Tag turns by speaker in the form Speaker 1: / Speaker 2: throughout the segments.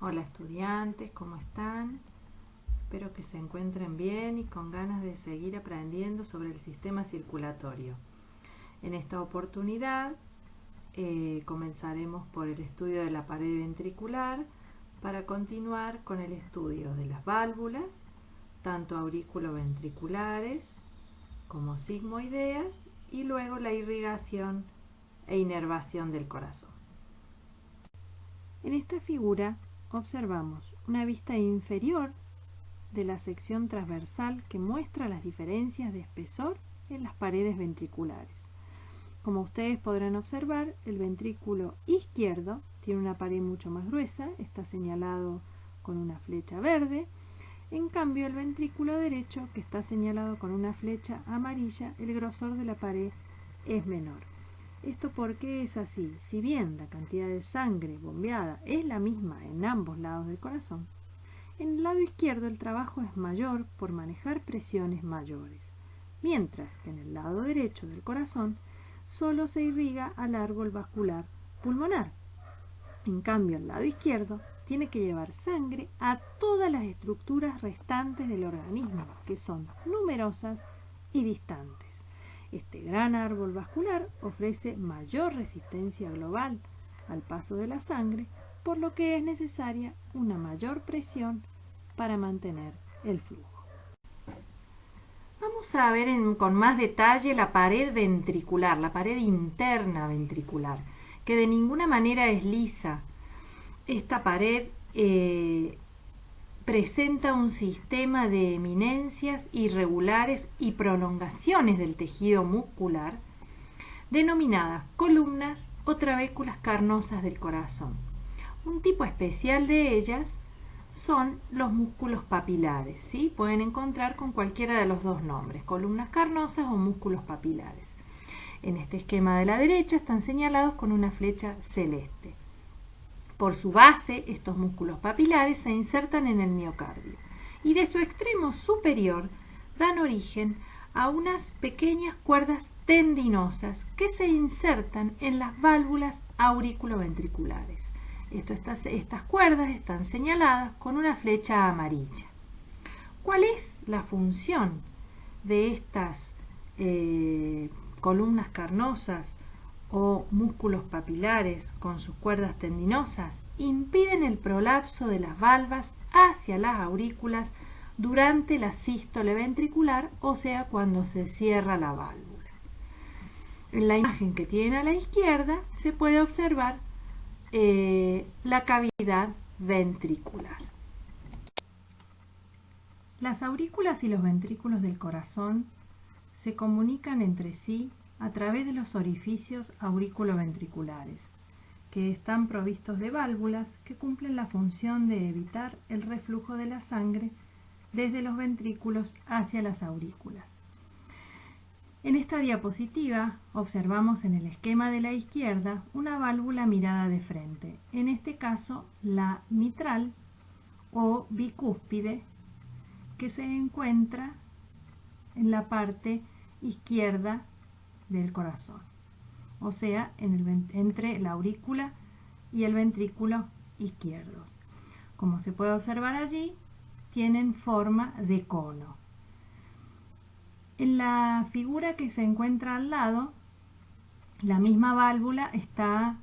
Speaker 1: Hola estudiantes, ¿cómo están? Espero que se encuentren bien y con ganas de seguir aprendiendo sobre el sistema circulatorio. En esta oportunidad comenzaremos por el estudio de la pared ventricular para continuar con el estudio de las válvulas, tanto auriculoventriculares como sigmoideas, y luego la irrigación e inervación del corazón. En esta figura observamos una vista inferior de la sección transversal que muestra las diferencias de espesor en las paredes ventriculares. Como ustedes podrán observar, el ventrículo izquierdo tiene una pared mucho más gruesa, está señalado con una flecha verde. En cambio, el ventrículo derecho, que está señalado con una flecha amarilla, el grosor de la pared es menor. ¿Esto por qué es así? Si bien la cantidad de sangre bombeada es la misma en ambos lados del corazón, en el lado izquierdo el trabajo es mayor por manejar presiones mayores, mientras que en el lado derecho del corazón solo se irriga al árbol vascular pulmonar. En cambio, el lado izquierdo tiene que llevar sangre a todas las estructuras restantes del organismo, que son numerosas y distantes. Este gran árbol vascular ofrece mayor resistencia global al paso de la sangre, por lo que es necesaria una mayor presión para mantener el flujo. Vamos a ver con más detalle la pared ventricular, la pared interna ventricular, que de ninguna manera es lisa. Esta pared presenta un sistema de eminencias irregulares y prolongaciones del tejido muscular, denominadas columnas o trabéculas carnosas del corazón. Un tipo especial de ellas son los músculos papilares, ¿sí? Pueden encontrar con cualquiera de los dos nombres, columnas carnosas o músculos papilares. En este esquema de la derecha están señalados con una flecha celeste. Por su base, estos músculos papilares se insertan en el miocardio y de su extremo superior dan origen a unas pequeñas cuerdas tendinosas que se insertan en las válvulas auriculoventriculares. Estas cuerdas están señaladas con una flecha amarilla. ¿Cuál es la función de estas columnas carnosas o músculos papilares con sus cuerdas tendinosas? Impiden el prolapso de las valvas hacia las aurículas durante la sístole ventricular, o sea, cuando se cierra la válvula. En la imagen que tienen a la izquierda se puede observar la cavidad ventricular. Las aurículas y los ventrículos del corazón se comunican entre sí a través de los orificios auriculoventriculares, que están provistos de válvulas que cumplen la función de evitar el reflujo de la sangre desde los ventrículos hacia las aurículas. En esta diapositiva observamos en el esquema de la izquierda una válvula mirada de frente, en este caso la mitral o bicúspide, que se encuentra en la parte izquierda del corazón, o sea, entre la aurícula y el ventrículo izquierdos. Como se puede observar allí, tienen forma de cono. En la figura que se encuentra al lado, la misma válvula está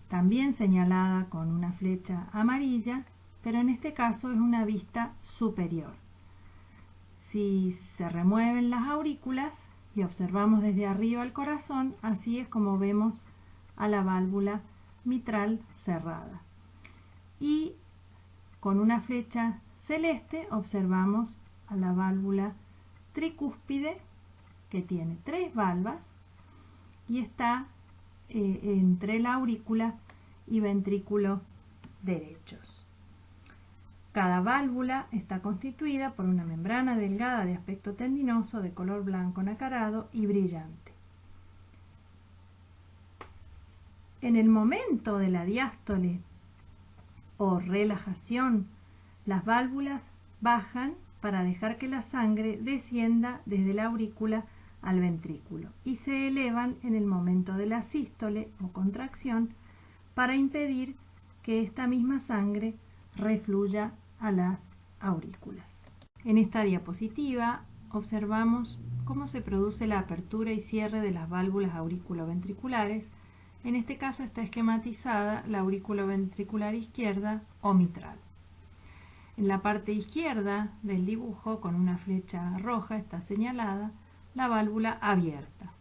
Speaker 1: también señalada con una flecha amarilla, pero en este caso es una vista superior. Si se remueven las aurículas y observamos desde arriba el corazón, así es como vemos a la válvula mitral cerrada. Y con una flecha celeste observamos a la válvula tricúspide, que tiene 3 valvas y está entre la aurícula y ventrículo derechos. Cada válvula está constituida por una membrana delgada de aspecto tendinoso de color blanco nacarado y brillante. En el momento de la diástole o relajación, las válvulas bajan para dejar que la sangre descienda desde la aurícula al ventrículo y se elevan en el momento de la sístole o contracción para impedir que esta misma sangre refluya a las aurículas. En esta diapositiva observamos cómo se produce la apertura y cierre de las válvulas auriculoventriculares. En este caso está esquematizada la auriculoventricular izquierda o mitral. En la parte izquierda del dibujo, con una flecha roja, está señalada la válvula abierta.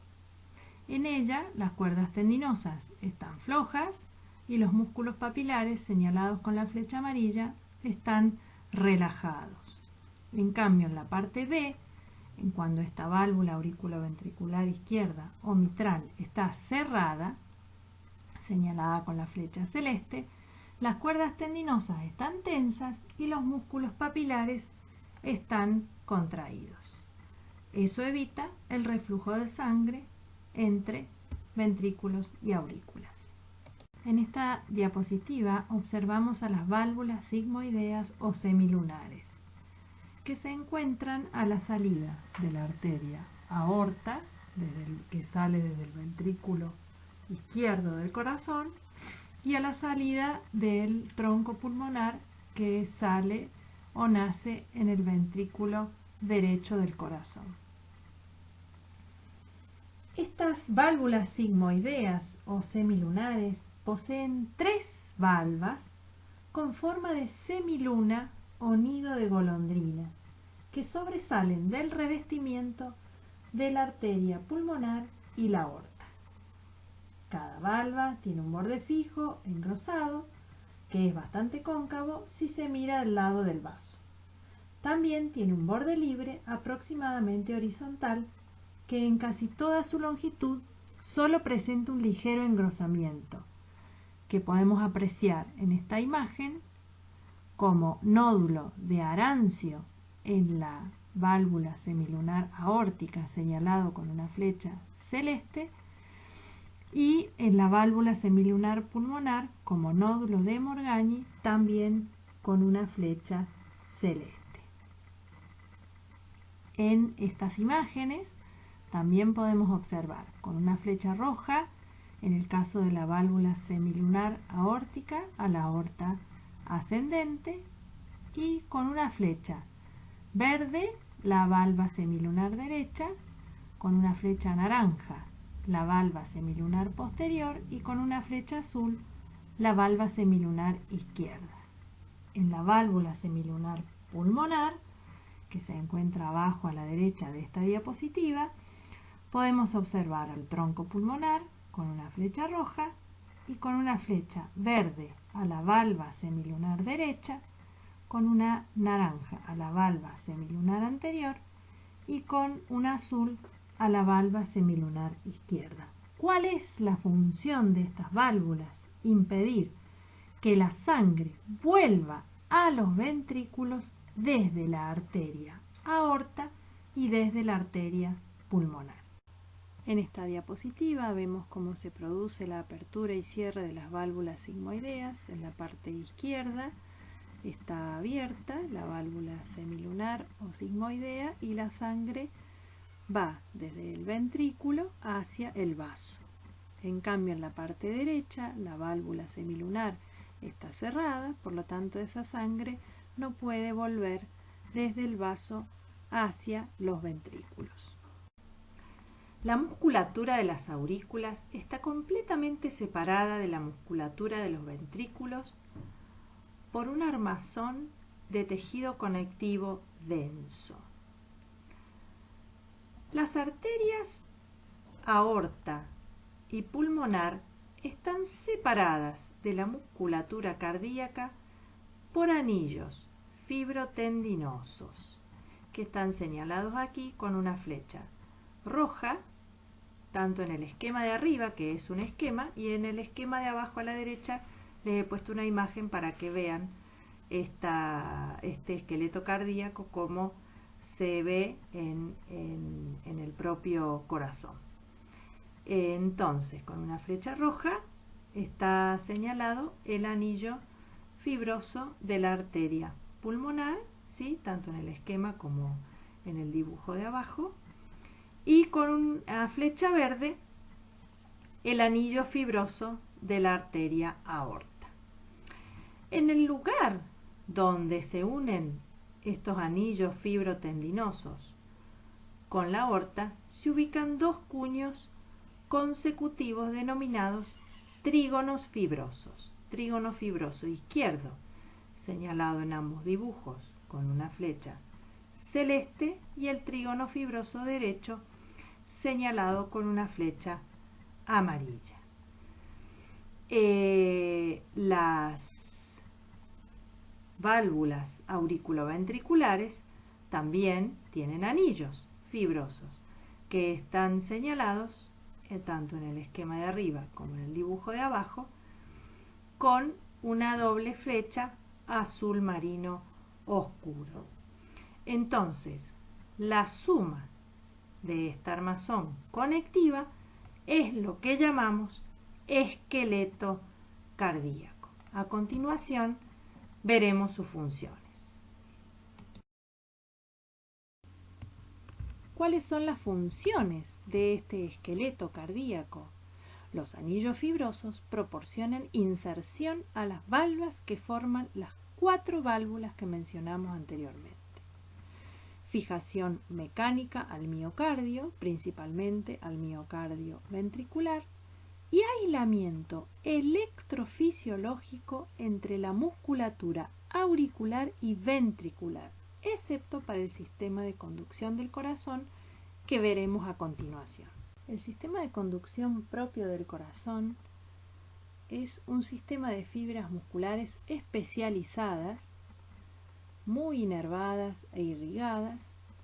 Speaker 1: En ella las cuerdas tendinosas están flojas y los músculos papilares, señalados con la flecha amarilla, están relajados. En cambio, en la parte B, en cuando esta válvula auriculoventricular izquierda o mitral está cerrada, señalada con la flecha celeste, las cuerdas tendinosas están tensas y los músculos papilares están contraídos. Eso evita el reflujo de sangre entre ventrículos y aurículas. En esta diapositiva observamos a las válvulas sigmoideas o semilunares, que se encuentran a la salida de la arteria aorta, que sale desde el ventrículo izquierdo del corazón, y a la salida del tronco pulmonar, que sale o nace en el ventrículo derecho del corazón. Estas válvulas sigmoideas o semilunares poseen 3 valvas con forma de semiluna o nido de golondrina, que sobresalen del revestimiento de la arteria pulmonar y la aorta. Cada valva tiene un borde fijo, engrosado, que es bastante cóncavo si se mira del lado del vaso. También tiene un borde libre aproximadamente horizontal, que en casi toda su longitud solo presenta un ligero engrosamiento, que podemos apreciar en esta imagen como nódulo de arancio en la válvula semilunar aórtica, señalado con una flecha celeste, y en la válvula semilunar pulmonar como nódulo de Morgagni, también con una flecha celeste. En estas imágenes también podemos observar con una flecha roja, en el caso de la válvula semilunar aórtica, a la aorta ascendente, y con una flecha verde, la valva semilunar derecha, con una flecha naranja, la valva semilunar posterior, y con una flecha azul, la valva semilunar izquierda. En la válvula semilunar pulmonar, que se encuentra abajo a la derecha de esta diapositiva, podemos observar al tronco pulmonar con una flecha roja y con una flecha verde a la valva semilunar derecha, con una naranja a la valva semilunar anterior y con un azul a la valva semilunar izquierda. ¿Cuál es la función de estas válvulas? Impedir que la sangre vuelva a los ventrículos desde la arteria aorta y desde la arteria pulmonar. En esta diapositiva vemos cómo se produce la apertura y cierre de las válvulas sigmoideas. En la parte izquierda está abierta la válvula semilunar o sigmoidea y la sangre va desde el ventrículo hacia el vaso. En cambio, en la parte derecha, la válvula semilunar está cerrada, por lo tanto esa sangre no puede volver desde el vaso hacia los ventrículos. La musculatura de las aurículas está completamente separada de la musculatura de los ventrículos por un armazón de tejido conectivo denso. Las arterias aorta y pulmonar están separadas de la musculatura cardíaca por anillos fibrotendinosos, que están señalados aquí con una flecha roja, tanto en el esquema de arriba, que es un esquema, y en el esquema de abajo a la derecha les he puesto una imagen para que vean este esqueleto cardíaco como se ve en el propio corazón. Entonces, con una flecha roja está señalado el anillo fibroso de la arteria pulmonar, ¿sí? Tanto en el esquema como en el dibujo de abajo, y con una flecha verde el anillo fibroso de la arteria aorta. En el lugar donde se unen estos anillos fibrotendinosos con la aorta, se ubican dos cuños consecutivos denominados trígonos fibrosos. Trígono fibroso izquierdo, señalado en ambos dibujos con una flecha celeste, y el trígono fibroso derecho, señalado con una flecha amarilla. Las válvulas auriculoventriculares también tienen anillos fibrosos que están señalados tanto en el esquema de arriba como en el dibujo de abajo con una doble flecha azul marino oscuro. Entonces, la suma de esta armazón conectiva es lo que llamamos esqueleto cardíaco. A continuación, veremos sus funciones. ¿Cuáles son las funciones de este esqueleto cardíaco? Los anillos fibrosos proporcionan inserción a las valvas que forman las 4 válvulas que mencionamos anteriormente. Fijación mecánica al miocardio, principalmente al miocardio ventricular, y aislamiento electrofisiológico entre la musculatura auricular y ventricular, excepto para el sistema de conducción del corazón que veremos a continuación. El sistema de conducción propio del corazón es un sistema de fibras musculares especializadas, muy inervadas e irrigadas,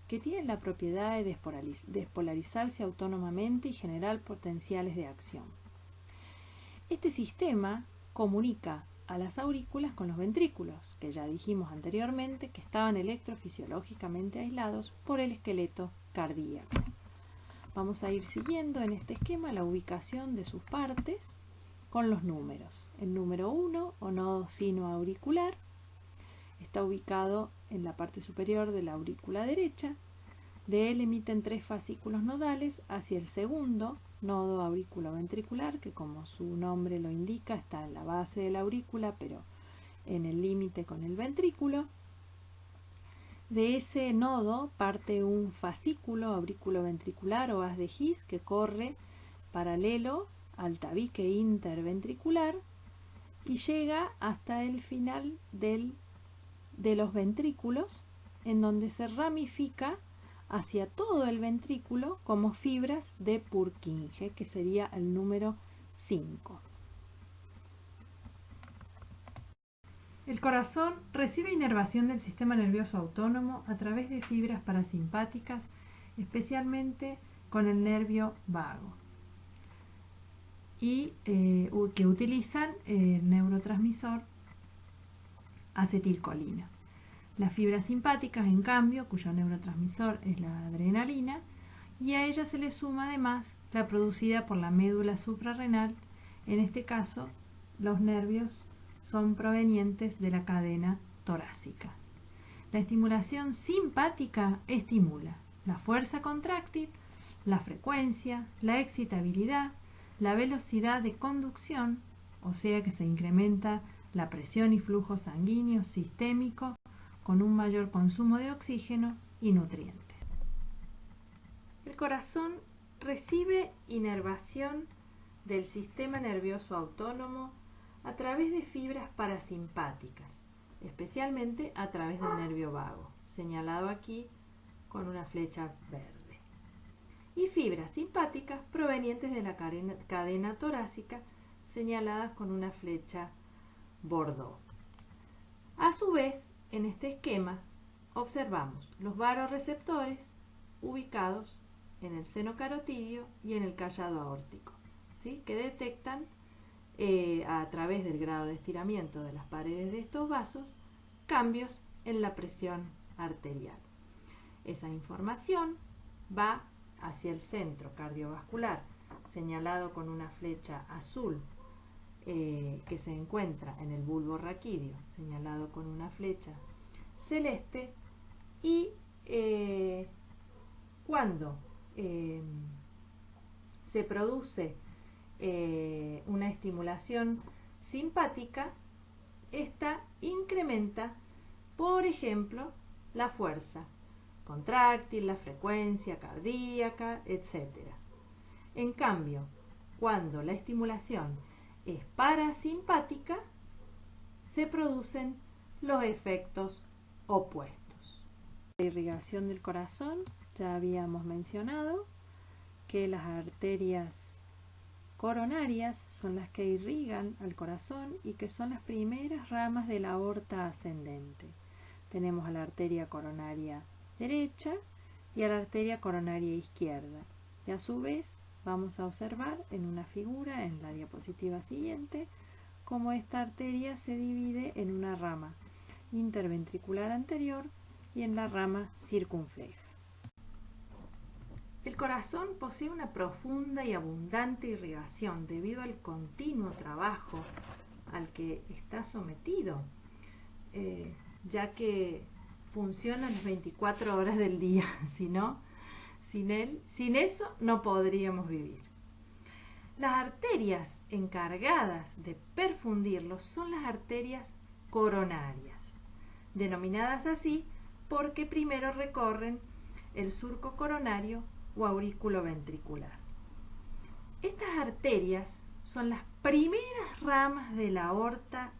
Speaker 1: que tienen la propiedad de despolarizarse autónomamente y generar potenciales de acción. Este sistema comunica a las aurículas con los ventrículos, que ya dijimos anteriormente que estaban electrofisiológicamente aislados por el esqueleto cardíaco. Vamos a ir siguiendo en este esquema la ubicación de sus partes con los números. El número 1, o nodo sinoauricular, está ubicado en la parte superior de la aurícula derecha. De él emiten 3 fascículos nodales hacia el segundo nodo auriculoventricular, que como su nombre lo indica está en la base de la aurícula, pero en el límite con el ventrículo. De ese nodo parte un fascículo auriculoventricular o haz de His que corre paralelo al tabique interventricular y llega hasta el final de los ventrículos, en donde se ramifica hacia todo el ventrículo como fibras de Purkinje, que sería el número 5. El corazón recibe inervación del sistema nervioso autónomo a través de fibras parasimpáticas, especialmente con el nervio vago, y que utilizan el neurotransmisor acetilcolina. Las fibras simpáticas, en cambio, cuyo neurotransmisor es la adrenalina, y a ella se le suma además la producida por la médula suprarrenal. En este caso, los nervios son provenientes de la cadena torácica. La estimulación simpática estimula la fuerza contráctil, la frecuencia, la excitabilidad, la velocidad de conducción, o sea que se incrementa la presión y flujo sanguíneo sistémico con un mayor consumo de oxígeno y nutrientes. El corazón recibe inervación del sistema nervioso autónomo a través de fibras parasimpáticas, especialmente a través del nervio vago, señalado aquí con una flecha verde, y fibras simpáticas provenientes de la cadena torácica, señaladas con una flecha bordeaux. A su vez, en este esquema observamos los varoreceptores ubicados en el seno carotidio y en el callado aórtico, ¿sí?, que detectan a través del grado de estiramiento de las paredes de estos vasos cambios en la presión arterial. Esa información va hacia el centro cardiovascular, señalado con una flecha azul, que se encuentra en el bulbo raquídeo, señalado con una flecha celeste, y cuando se produce una estimulación simpática, esta incrementa, por ejemplo, la fuerza contráctil, la frecuencia cardíaca, etc. En cambio, cuando la estimulación es parasimpática, se producen los efectos opuestos. La irrigación del corazón, ya habíamos mencionado que las arterias coronarias son las que irrigan al corazón y que son las primeras ramas de la aorta ascendente. Tenemos a la arteria coronaria derecha y a la arteria coronaria izquierda. Y a su vez vamos a observar en una figura en la diapositiva siguiente cómo esta arteria se divide en una rama interventricular anterior y en la rama circunfleja. El corazón posee una profunda y abundante irrigación debido al continuo trabajo al que está sometido, ya que funciona las 24 horas del día, sin eso no podríamos vivir. Las arterias encargadas de perfundirlo son las arterias coronarias, denominadas así porque primero recorren el surco coronario o aurículo ventricular. Estas arterias son las primeras ramas de la aorta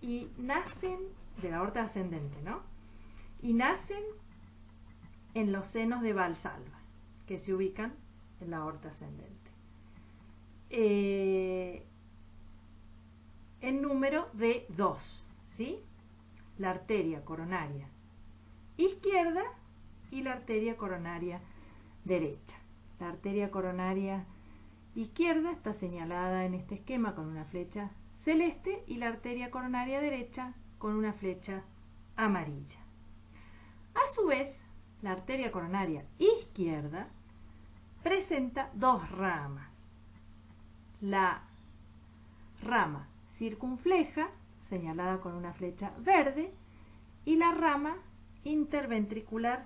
Speaker 1: y nacen de la aorta ascendente, y nacen en los senos de Valsalva, que se ubican en la aorta ascendente. En número de 2, ¿sí? La arteria coronaria izquierda y la arteria coronaria derecha. La arteria coronaria izquierda está señalada en este esquema con una flecha celeste y la arteria coronaria derecha con una flecha amarilla. A su vez, la arteria coronaria izquierda presenta dos ramas. La rama circunfleja, señalada con una flecha verde, y la rama interventricular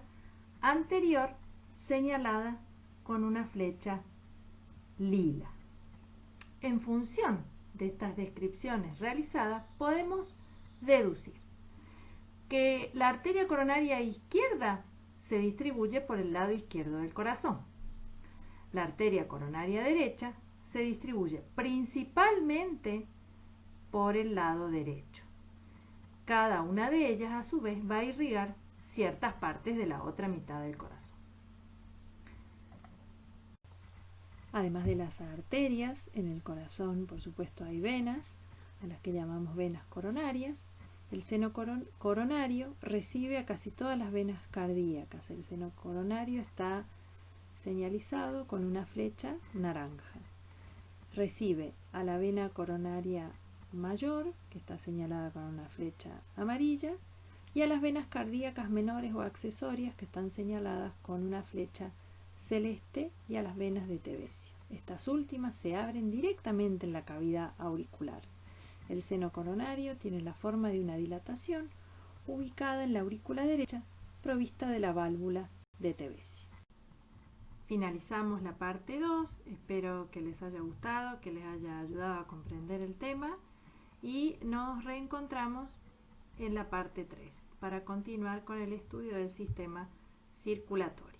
Speaker 1: anterior, señalada con una flecha lila. En función de estas descripciones realizadas, podemos deducir que la arteria coronaria izquierda se distribuye por el lado izquierdo del corazón. La arteria coronaria derecha se distribuye principalmente por el lado derecho. Cada una de ellas, a su vez, va a irrigar ciertas partes de la otra mitad del corazón. Además de las arterias, en el corazón, por supuesto, hay venas, a las que llamamos venas coronarias. El seno coronario recibe a casi todas las venas cardíacas. El seno coronario está señalizado con una flecha naranja. Recibe a la vena coronaria mayor, que está señalada con una flecha amarilla, y a las venas cardíacas menores o accesorias, que están señaladas con una flecha celeste, y a las venas de Tevesio. Estas últimas se abren directamente en la cavidad auricular. El seno coronario tiene la forma de una dilatación ubicada en la aurícula derecha, provista de la válvula de Tevesio. Finalizamos la parte 2, espero que les haya gustado, que les haya ayudado a comprender el tema y nos reencontramos en la parte 3 para continuar con el estudio del sistema circulatorio.